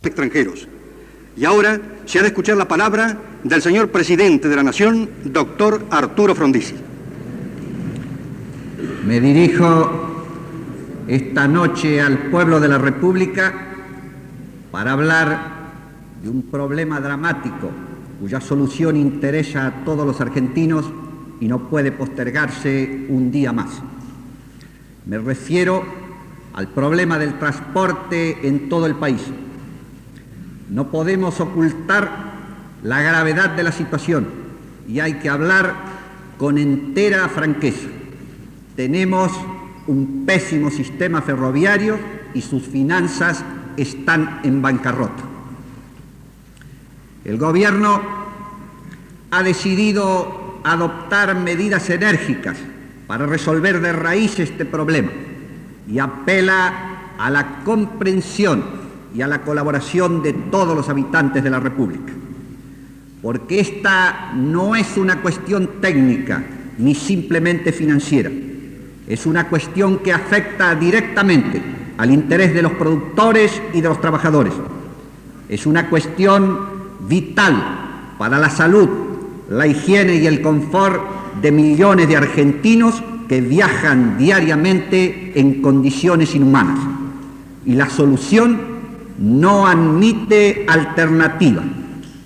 extranjeros. Y ahora se ha de escuchar la palabra del señor presidente de la Nación, doctor Arturo Frondizi. Me dirijo esta noche al pueblo de la República para hablar de un problema dramático cuya solución interesa a todos los argentinos y no puede postergarse un día más. Me refiero al problema del transporte en todo el país. No podemos ocultar la gravedad de la situación y hay que hablar con entera franqueza. Tenemos un pésimo sistema ferroviario y sus finanzas están en bancarrota. El gobierno ha decidido adoptar medidas enérgicas para resolver de raíz este problema y apela a la comprensión y a la colaboración de todos los habitantes de la República. Porque esta no es una cuestión técnica ni simplemente financiera. Es una cuestión que afecta directamente al interés de los productores y de los trabajadores. Es una cuestión vital para la salud, la higiene y el confort de millones de argentinos que viajan diariamente en condiciones inhumanas. Y la solución no admite alternativa.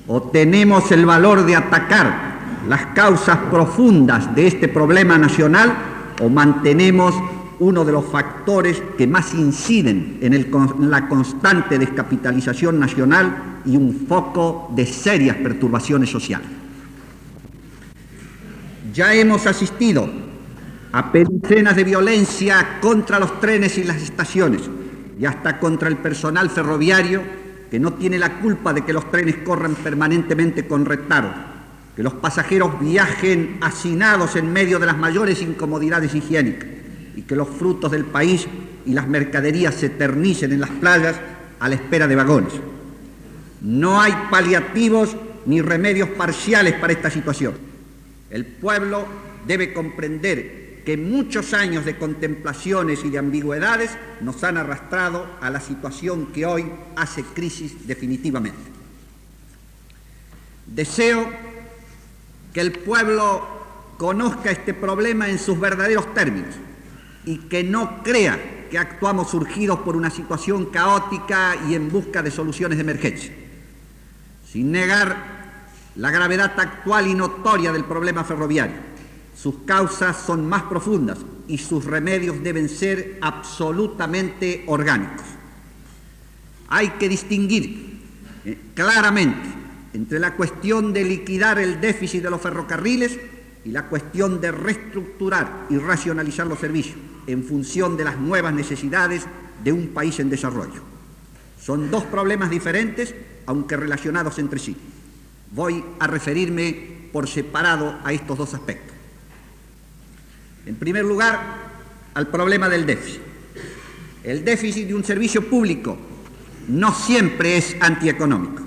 O tenemos el valor de atacar las causas profundas de este problema nacional o mantenemos uno de los factores que más inciden en la constante descapitalización nacional y un foco de serias perturbaciones sociales. Ya hemos asistido a escenas de violencia contra los trenes y las estaciones y hasta contra el personal ferroviario que no tiene la culpa de que los trenes corran permanentemente con retardo, que los pasajeros viajen hacinados en medio de las mayores incomodidades higiénicas y que los frutos del país y las mercaderías se eternicen en las playas a la espera de vagones. No hay paliativos ni remedios parciales para esta situación. El pueblo debe comprender que muchos años de contemplaciones y de ambigüedades nos han arrastrado a la situación que hoy hace crisis definitivamente. Deseo que el pueblo conozca este problema en sus verdaderos términos y que no crea que actuamos surgidos por una situación caótica y en busca de soluciones de emergencia. Sin negar la gravedad actual y notoria del problema ferroviario, sus causas son más profundas y sus remedios deben ser absolutamente orgánicos. Hay que distinguir claramente entre la cuestión de liquidar el déficit de los ferrocarriles y la cuestión de reestructurar y racionalizar los servicios en función de las nuevas necesidades de un país en desarrollo. Son dos problemas diferentes, aunque relacionados entre sí. Voy a referirme por separado a estos dos aspectos. En primer lugar, al problema del déficit. El déficit de un servicio público no siempre es antieconómico.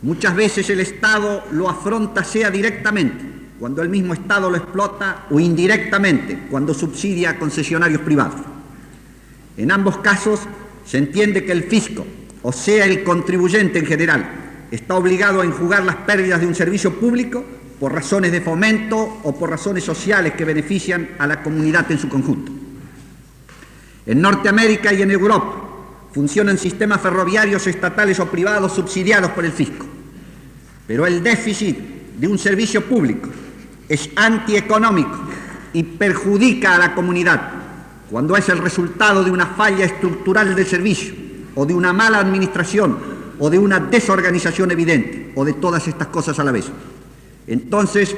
Muchas veces el Estado lo afronta sea directamente, cuando el mismo Estado lo explota, o indirectamente, cuando subsidia a concesionarios privados. En ambos casos se entiende que el fisco, o sea el contribuyente en general, está obligado a enjugar las pérdidas de un servicio público por razones de fomento o por razones sociales que benefician a la comunidad en su conjunto. En Norteamérica y en Europa funcionan sistemas ferroviarios estatales o privados subsidiados por el fisco, pero el déficit de un servicio público es antieconómico y perjudica a la comunidad cuando es el resultado de una falla estructural del servicio o de una mala administración o de una desorganización evidente, o de todas estas cosas a la vez. Entonces,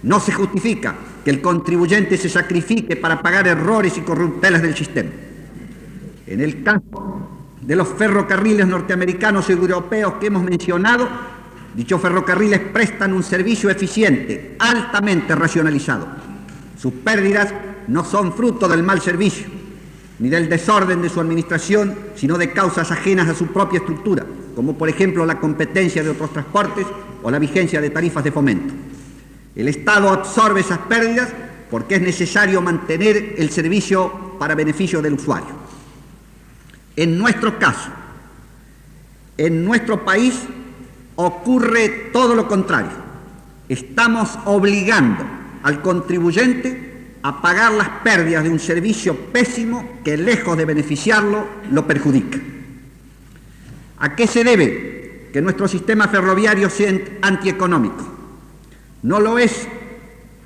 no se justifica que el contribuyente se sacrifique para pagar errores y corruptelas del sistema. En el caso de los ferrocarriles norteamericanos y europeos que hemos mencionado, dichos ferrocarriles prestan un servicio eficiente, altamente racionalizado. Sus pérdidas no son fruto del mal servicio, ni del desorden de su administración, sino de causas ajenas a su propia estructura, como por ejemplo la competencia de otros transportes o la vigencia de tarifas de fomento. El Estado absorbe esas pérdidas porque es necesario mantener el servicio para beneficio del usuario. En nuestro caso, En nuestro país ocurre todo lo contrario. Estamos obligando al contribuyente a pagar las pérdidas de un servicio pésimo que, lejos de beneficiarlo, lo perjudica. ¿A qué se debe que nuestro sistema ferroviario sea antieconómico? No lo es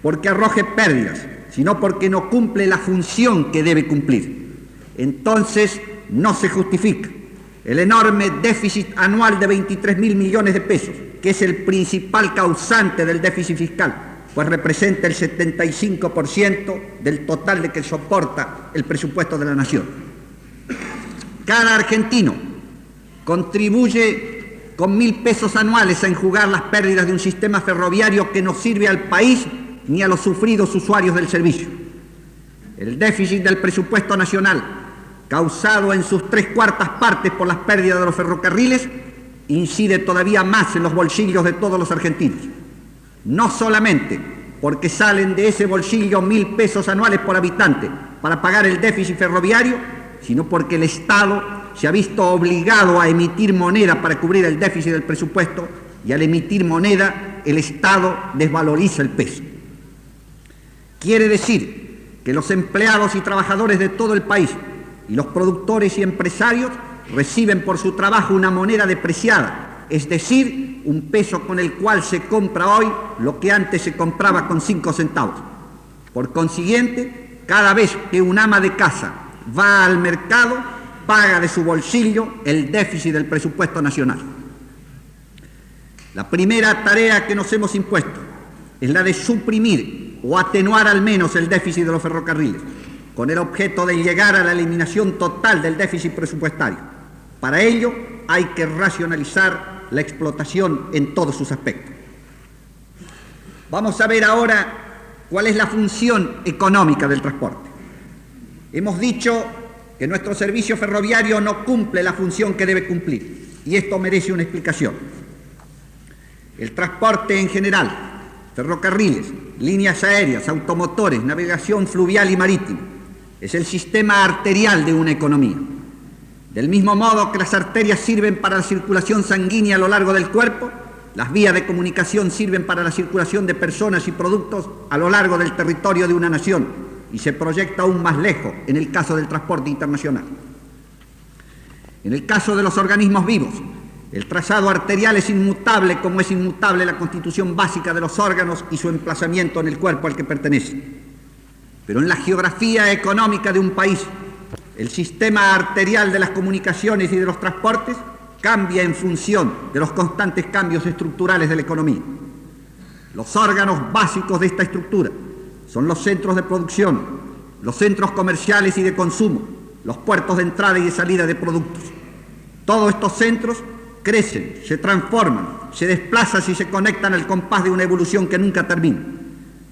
porque arroje pérdidas, sino porque no cumple la función que debe cumplir. Entonces no se justifica el enorme déficit anual de 23.000 millones de pesos, que es el principal causante del déficit fiscal, pues representa el 75% del total de que soporta el presupuesto de la nación. Cada argentino contribuye con 1.000 pesos anuales a enjugar las pérdidas de un sistema ferroviario que no sirve al país ni a los sufridos usuarios del servicio. El déficit del presupuesto nacional, causado en sus 3/4 partes por las pérdidas de los ferrocarriles, incide todavía más en los bolsillos de todos los argentinos. No solamente porque salen de ese bolsillo 1.000 pesos anuales por habitante para pagar el déficit ferroviario, sino porque el Estado se ha visto obligado a emitir moneda para cubrir el déficit del presupuesto, y al emitir moneda el Estado desvaloriza el peso. Quiere decir que los empleados y trabajadores de todo el país y los productores y empresarios reciben por su trabajo una moneda depreciada, es decir, un peso con el cual se compra hoy lo que antes se compraba con 5 centavos. Por consiguiente, cada vez que un ama de casa va al mercado, paga de su bolsillo el déficit del presupuesto nacional. La primera tarea que nos hemos impuesto es la de suprimir o atenuar al menos el déficit de los ferrocarriles, con el objeto de llegar a la eliminación total del déficit presupuestario. Para ello hay que racionalizar la explotación en todos sus aspectos. Vamos a ver ahora cuál es la función económica del transporte. Hemos dicho que nuestro servicio ferroviario no cumple la función que debe cumplir, y esto merece una explicación. El transporte en general, ferrocarriles, líneas aéreas, automotores, navegación fluvial y marítima, es el sistema arterial de una economía. Del mismo modo que las arterias sirven para la circulación sanguínea a lo largo del cuerpo, las vías de comunicación sirven para la circulación de personas y productos a lo largo del territorio de una nación, y se proyecta aún más lejos en el caso del transporte internacional. En el caso de los organismos vivos, el trazado arterial es inmutable, como es inmutable la constitución básica de los órganos y su emplazamiento en el cuerpo al que pertenece. Pero en la geografía económica de un país, el sistema arterial de las comunicaciones y de los transportes cambia en función de los constantes cambios estructurales de la economía. Los órganos básicos de esta estructura son los centros de producción, los centros comerciales y de consumo, los puertos de entrada y de salida de productos. Todos estos centros crecen, se transforman, se desplazan y se conectan al compás de una evolución que nunca termina.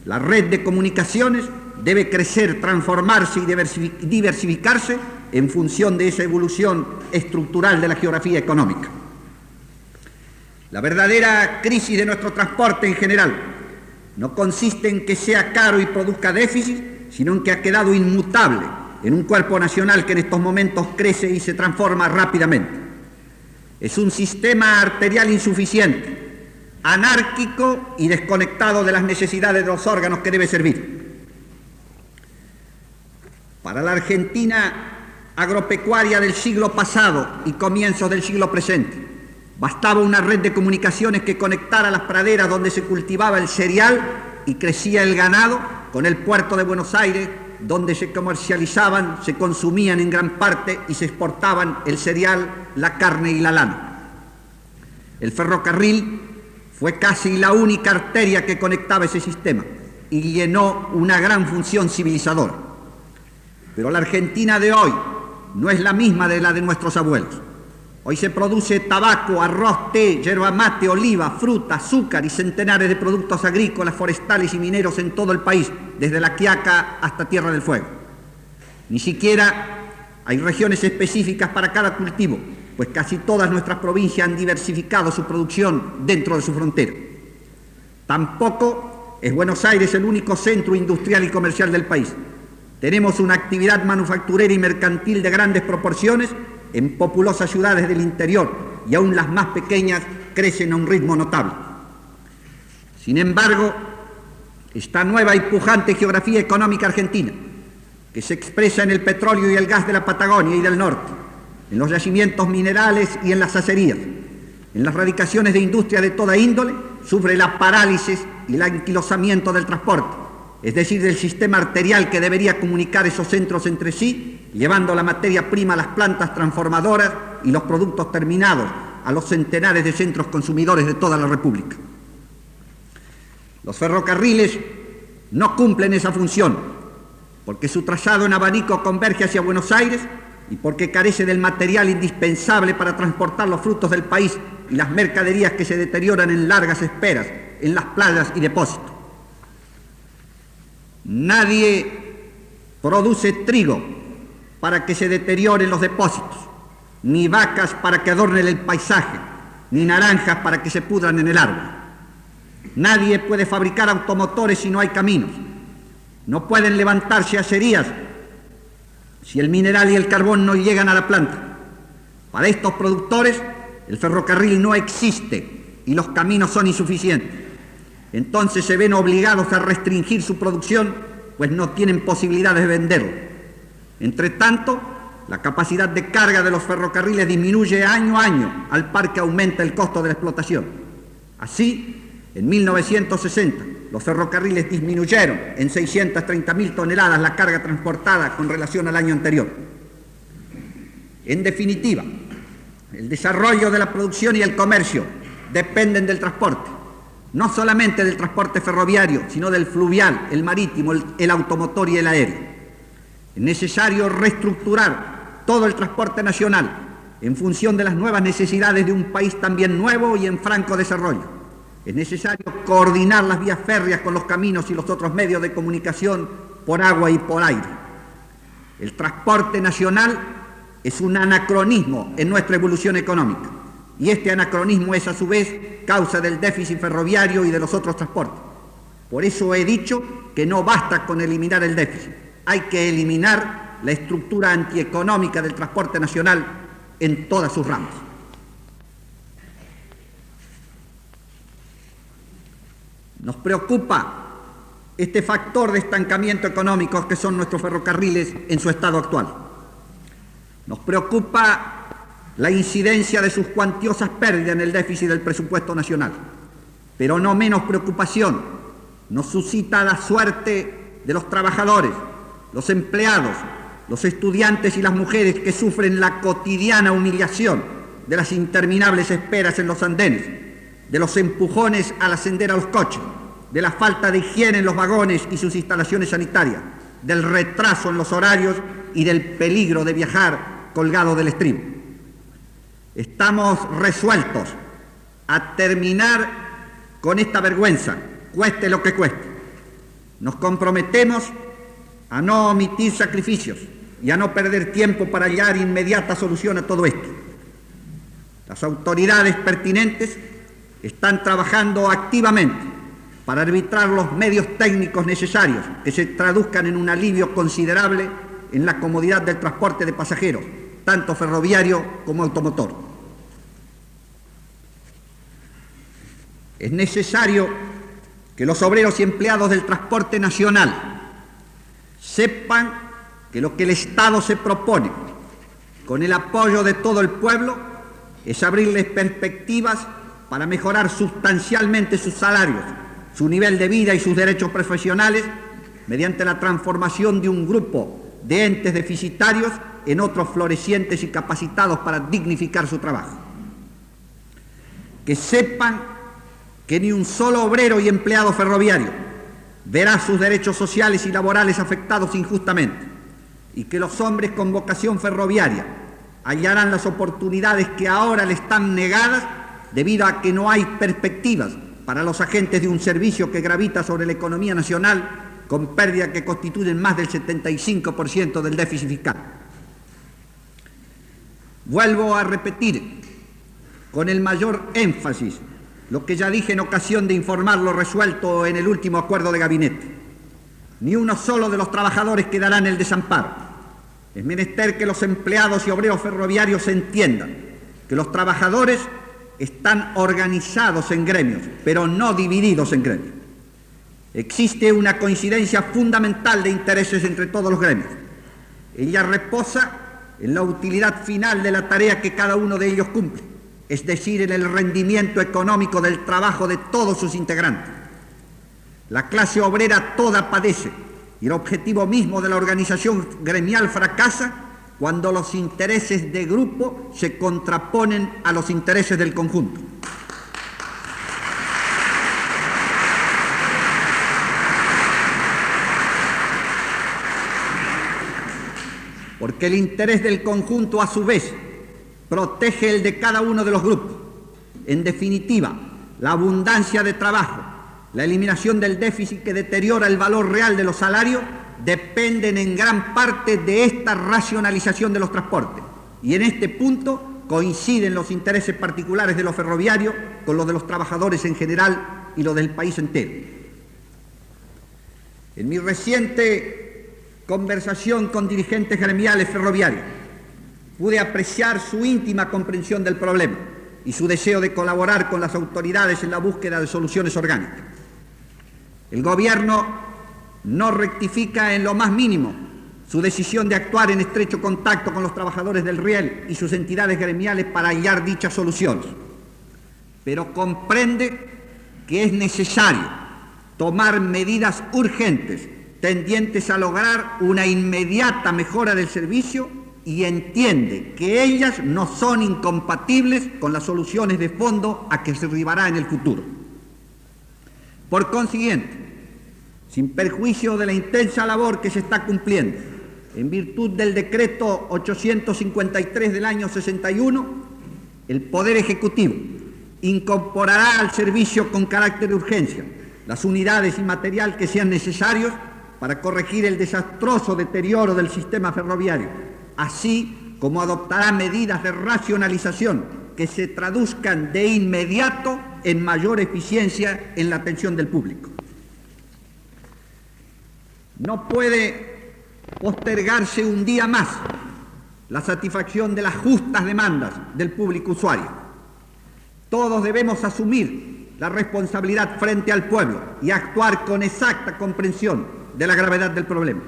La red de comunicaciones debe crecer, transformarse y diversificarse en función de esa evolución estructural de la geografía económica. La verdadera crisis de nuestro transporte en general no consiste en que sea caro y produzca déficit, sino en que ha quedado inmutable en un cuerpo nacional que en estos momentos crece y se transforma rápidamente. Es un sistema arterial insuficiente, anárquico y desconectado de las necesidades de los órganos que debe servir. Para la Argentina agropecuaria del siglo pasado y comienzos del siglo presente, bastaba una red de comunicaciones que conectara las praderas donde se cultivaba el cereal y crecía el ganado con el puerto de Buenos Aires, donde se comercializaban, se consumían en gran parte y se exportaban el cereal, la carne y la lana. El ferrocarril fue casi la única arteria que conectaba ese sistema y llenó una gran función civilizadora. Pero la Argentina de hoy no es la misma de la de nuestros abuelos. Hoy se produce tabaco, arroz, té, yerba mate, oliva, fruta, azúcar y centenares de productos agrícolas, forestales y mineros en todo el país, desde La Quiaca hasta Tierra del Fuego. Ni siquiera hay regiones específicas para cada cultivo, pues casi todas nuestras provincias han diversificado su producción dentro de su frontera. Tampoco es Buenos Aires el único centro industrial y comercial del país. Tenemos una actividad manufacturera y mercantil de grandes proporciones en populosas ciudades del interior, y aún las más pequeñas crecen a un ritmo notable. Sin embargo, esta nueva y pujante geografía económica argentina, que se expresa en el petróleo y el gas de la Patagonia y del norte, en los yacimientos minerales y en las acerías, en las radicaciones de industria de toda índole, sufre la parálisis y el anquilosamiento del transporte, es decir, del sistema arterial que debería comunicar esos centros entre sí, llevando la materia prima a las plantas transformadoras y los productos terminados a los centenares de centros consumidores de toda la República. Los ferrocarriles no cumplen esa función, porque su trazado en abanico converge hacia Buenos Aires y porque carece del material indispensable para transportar los frutos del país y las mercaderías que se deterioran en largas esperas en las playas y depósitos. Nadie produce trigo para que se deterioren los depósitos, ni vacas para que adornen el paisaje, ni naranjas para que se pudran en el árbol. Nadie puede fabricar automotores si no hay caminos. No pueden levantarse acerías si el mineral y el carbón no llegan a la planta. Para estos productores, el ferrocarril no existe y los caminos son insuficientes. Entonces se ven obligados a restringir su producción, pues no tienen posibilidades de venderlo. Entre tanto, la capacidad de carga de los ferrocarriles disminuye año a año, al par que aumenta el costo de la explotación. Así, en 1960, los ferrocarriles disminuyeron en 630.000 toneladas la carga transportada con relación al año anterior. En definitiva, el desarrollo de la producción y el comercio dependen del transporte, no solamente del transporte ferroviario, sino del fluvial, el marítimo, el automotor y el aéreo. Es necesario reestructurar todo el transporte nacional en función de las nuevas necesidades de un país también nuevo y en franco desarrollo. Es necesario coordinar las vías férreas con los caminos y los otros medios de comunicación por agua y por aire. El transporte nacional es un anacronismo en nuestra evolución económica, y este anacronismo es a su vez causa del déficit ferroviario y de los otros transportes. Por eso he dicho que no basta con eliminar el déficit, hay que eliminar la estructura antieconómica del transporte nacional en todas sus ramas. Nos preocupa este factor de estancamiento económico que son nuestros ferrocarriles en su estado actual. Nos preocupa la incidencia de sus cuantiosas pérdidas en el déficit del presupuesto nacional. Pero no menos preocupación nos suscita la suerte de los trabajadores, los empleados, los estudiantes y las mujeres que sufren la cotidiana humillación de las interminables esperas en los andenes, de los empujones al ascender a los coches, de la falta de higiene en los vagones y sus instalaciones sanitarias, del retraso en los horarios y del peligro de viajar colgado del estribo. Estamos resueltos a terminar con esta vergüenza, cueste lo que cueste. Nos comprometemos a no omitir sacrificios y a no perder tiempo para hallar inmediata solución a todo esto. Las autoridades pertinentes están trabajando activamente para arbitrar los medios técnicos necesarios que se traduzcan en un alivio considerable en la comodidad del transporte de pasajeros, tanto ferroviario como automotor. Es necesario que los obreros y empleados del transporte nacional sepan que lo que el Estado se propone, con el apoyo de todo el pueblo, es abrirles perspectivas para mejorar sustancialmente sus salarios, su nivel de vida y sus derechos profesionales mediante la transformación de un grupo de entes deficitarios en otros florecientes y capacitados para dignificar su trabajo. Que sepan que ni un solo obrero y empleado ferroviario verá sus derechos sociales y laborales afectados injustamente, y que los hombres con vocación ferroviaria hallarán las oportunidades que ahora le están negadas debido a que no hay perspectivas para los agentes de un servicio que gravita sobre la economía nacional con pérdidas que constituyen más del 75% del déficit fiscal. Vuelvo a repetir con el mayor énfasis lo que ya dije en ocasión de informar lo resuelto en el último acuerdo de gabinete. Ni uno solo de los trabajadores quedará en el desamparo. Es menester que los empleados y obreros ferroviarios entiendan que que los trabajadores están organizados en gremios, pero no divididos en gremios. Existe una coincidencia fundamental de intereses entre todos los gremios. Ella reposa en la utilidad final de la tarea que cada uno de ellos cumple, es decir, en el rendimiento económico del trabajo de todos sus integrantes. La clase obrera toda padece y el objetivo mismo de la organización gremial fracasa cuando los intereses de grupo se contraponen a los intereses del conjunto. Porque el interés del conjunto, a su vez, protege el de cada uno de los grupos. En definitiva, la abundancia de trabajo, la eliminación del déficit que deteriora el valor real de los salarios, dependen en gran parte de esta racionalización de los transportes. Y en este punto coinciden los intereses particulares de los ferroviarios con los de los trabajadores en general y los del país entero. En mi reciente conversación con dirigentes gremiales ferroviarios, pude apreciar su íntima comprensión del problema y su deseo de colaborar con las autoridades en la búsqueda de soluciones orgánicas. El Gobierno no rectifica en lo más mínimo su decisión de actuar en estrecho contacto con los trabajadores del riel y sus entidades gremiales para hallar dichas soluciones, pero comprende que es necesario tomar medidas urgentes tendientes a lograr una inmediata mejora del servicio y entiende que ellas no son incompatibles con las soluciones de fondo a que se arribará en el futuro. Por consiguiente, sin perjuicio de la intensa labor que se está cumpliendo, en virtud del decreto 853 del año 61, el Poder Ejecutivo incorporará al servicio con carácter de urgencia las unidades y material que sean necesarios para corregir el desastroso deterioro del sistema ferroviario, así como adoptará medidas de racionalización que se traduzcan de inmediato en mayor eficiencia en la atención del público. No puede postergarse un día más la satisfacción de las justas demandas del público usuario. Todos debemos asumir la responsabilidad frente al pueblo y actuar con exacta comprensión de la gravedad del problema.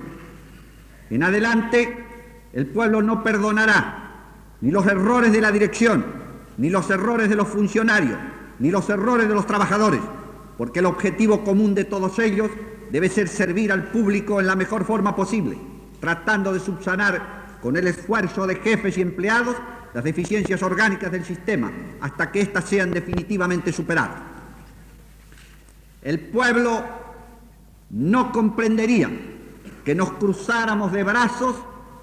En adelante, el pueblo no perdonará ni los errores de la dirección, ni los errores de los funcionarios, ni los errores de los trabajadores, porque el objetivo común de todos ellos debe ser servir al público en la mejor forma posible, tratando de subsanar con el esfuerzo de jefes y empleados las deficiencias orgánicas del sistema hasta que éstas sean definitivamente superadas. El pueblo no comprendería que nos cruzáramos de brazos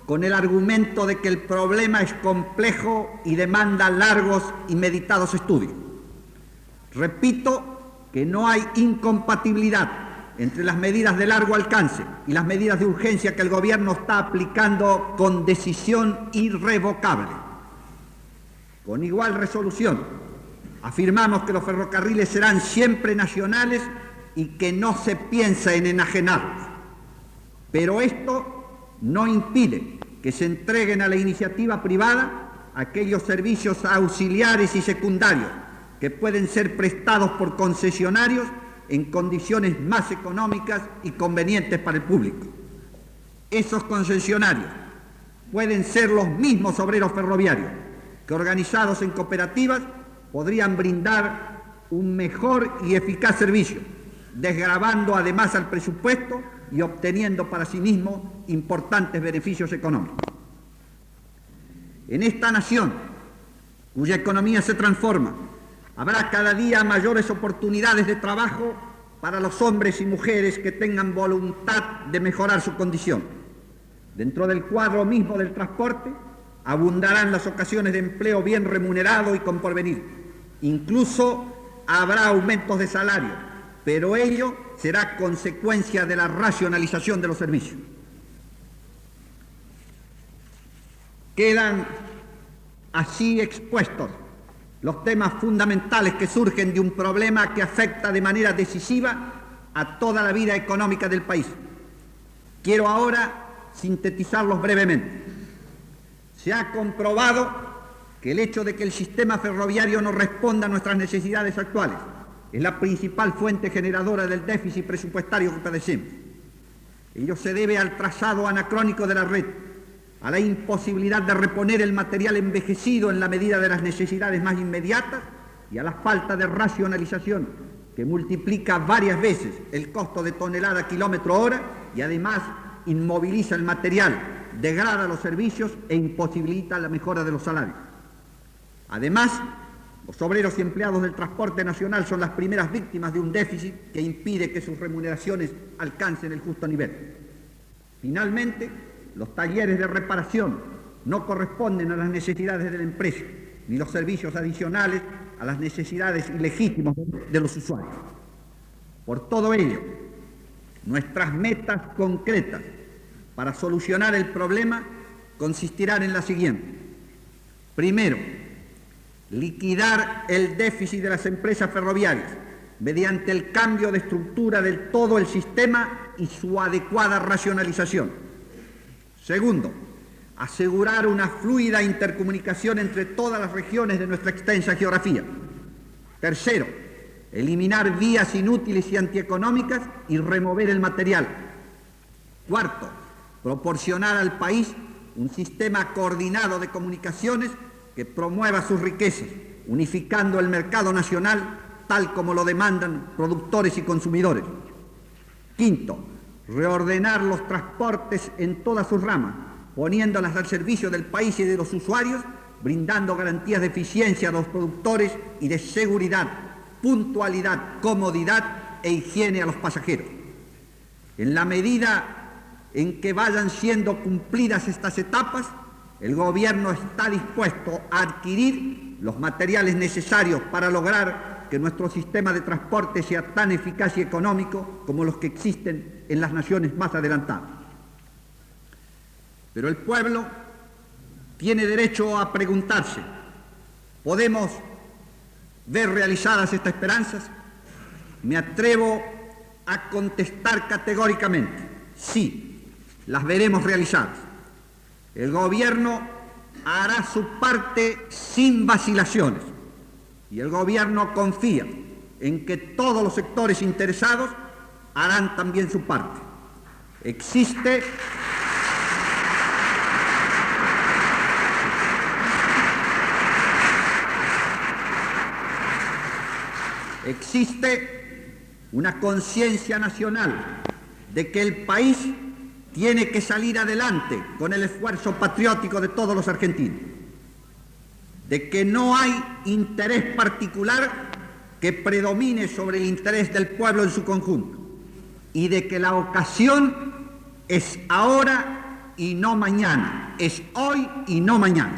con el argumento de que el problema es complejo y demanda largos y meditados estudios. Repito que no hay incompatibilidad entre las medidas de largo alcance y las medidas de urgencia que el Gobierno está aplicando con decisión irrevocable. Con igual resolución, afirmamos que los ferrocarriles serán siempre nacionales y que no se piensa en enajenarlos. Pero esto no impide que se entreguen a la iniciativa privada aquellos servicios auxiliares y secundarios que pueden ser prestados por concesionarios en condiciones más económicas y convenientes para el público. Esos concesionarios pueden ser los mismos obreros ferroviarios que, organizados en cooperativas, podrían brindar un mejor y eficaz servicio, desgravando además al presupuesto y obteniendo para sí mismo importantes beneficios económicos. En esta nación, cuya economía se transforma, habrá cada día mayores oportunidades de trabajo para los hombres y mujeres que tengan voluntad de mejorar su condición. Dentro del cuadro mismo del transporte, abundarán las ocasiones de empleo bien remunerado y con porvenir. Incluso habrá aumentos de salario, pero ello será consecuencia de la racionalización de los servicios. Quedan así expuestos los temas fundamentales que surgen de un problema que afecta de manera decisiva a toda la vida económica del país. Quiero ahora sintetizarlos brevemente. Se ha comprobado que el hecho de que el sistema ferroviario no responda a nuestras necesidades actuales es la principal fuente generadora del déficit presupuestario que padecemos. Ello se debe al trazado anacrónico de la red, a la imposibilidad de reponer el material envejecido en la medida de las necesidades más inmediatas y a la falta de racionalización que multiplica varias veces el costo de tonelada kilómetro hora y además inmoviliza el material, degrada los servicios e imposibilita la mejora de los salarios. Además, los obreros y empleados del transporte nacional son las primeras víctimas de un déficit que impide que sus remuneraciones alcancen el justo nivel. Finalmente, los talleres de reparación no corresponden a las necesidades de la empresa, ni los servicios adicionales a las necesidades ilegítimas de los usuarios. Por todo ello, nuestras metas concretas para solucionar el problema consistirán en la siguiente. Primero, liquidar el déficit de las empresas ferroviarias mediante el cambio de estructura del todo el sistema y su adecuada racionalización. Segundo, asegurar una fluida intercomunicación entre todas las regiones de nuestra extensa geografía. Tercero, eliminar vías inútiles y antieconómicas y remover el material. Cuarto, proporcionar al país un sistema coordinado de comunicaciones que promueva sus riquezas, unificando el mercado nacional tal como lo demandan productores y consumidores. Quinto, reordenar los transportes en todas sus ramas, poniéndolas al servicio del país y de los usuarios, brindando garantías de eficiencia a los productores y de seguridad, puntualidad, comodidad e higiene a los pasajeros. En la medida en que vayan siendo cumplidas estas etapas, el Gobierno está dispuesto a adquirir los materiales necesarios para lograr que nuestro sistema de transporte sea tan eficaz y económico como los que existen en las naciones más adelantadas. Pero el pueblo tiene derecho a preguntarse, ¿podemos ver realizadas estas esperanzas? Me atrevo a contestar categóricamente, sí, las veremos realizadas. El Gobierno hará su parte sin vacilaciones y el Gobierno confía en que todos los sectores interesados harán también su parte. Existe una conciencia nacional de que el país tiene que salir adelante con el esfuerzo patriótico de todos los argentinos, de que no hay interés particular que predomine sobre el interés del pueblo en su conjunto y de que la ocasión es ahora y no mañana, es hoy y no mañana.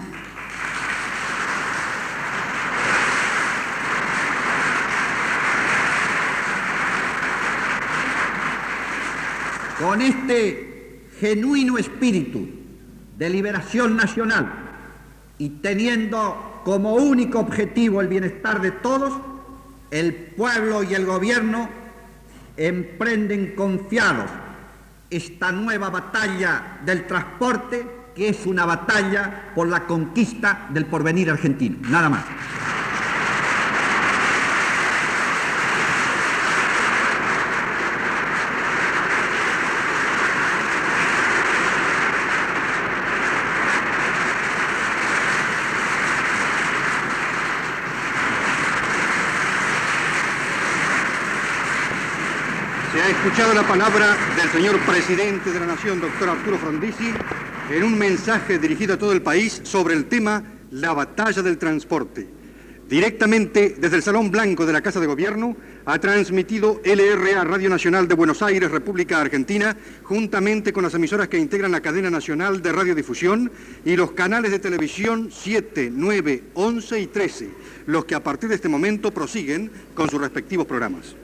Con este genuino espíritu de liberación nacional y teniendo como único objetivo el bienestar de todos, el pueblo y el Gobierno emprenden confiados esta nueva batalla del transporte, que es una batalla por la conquista del porvenir argentino. Nada más. Se ha escuchado la palabra del señor presidente de la Nación, doctor Arturo Frondizi, en un mensaje dirigido a todo el país sobre el tema la batalla del transporte. Directamente desde el Salón Blanco de la Casa de Gobierno ha transmitido LRA Radio Nacional de Buenos Aires, República Argentina, juntamente con las emisoras que integran la cadena nacional de radiodifusión y los canales de televisión 7, 9, 11 y 13, los que a partir de este momento prosiguen con sus respectivos programas.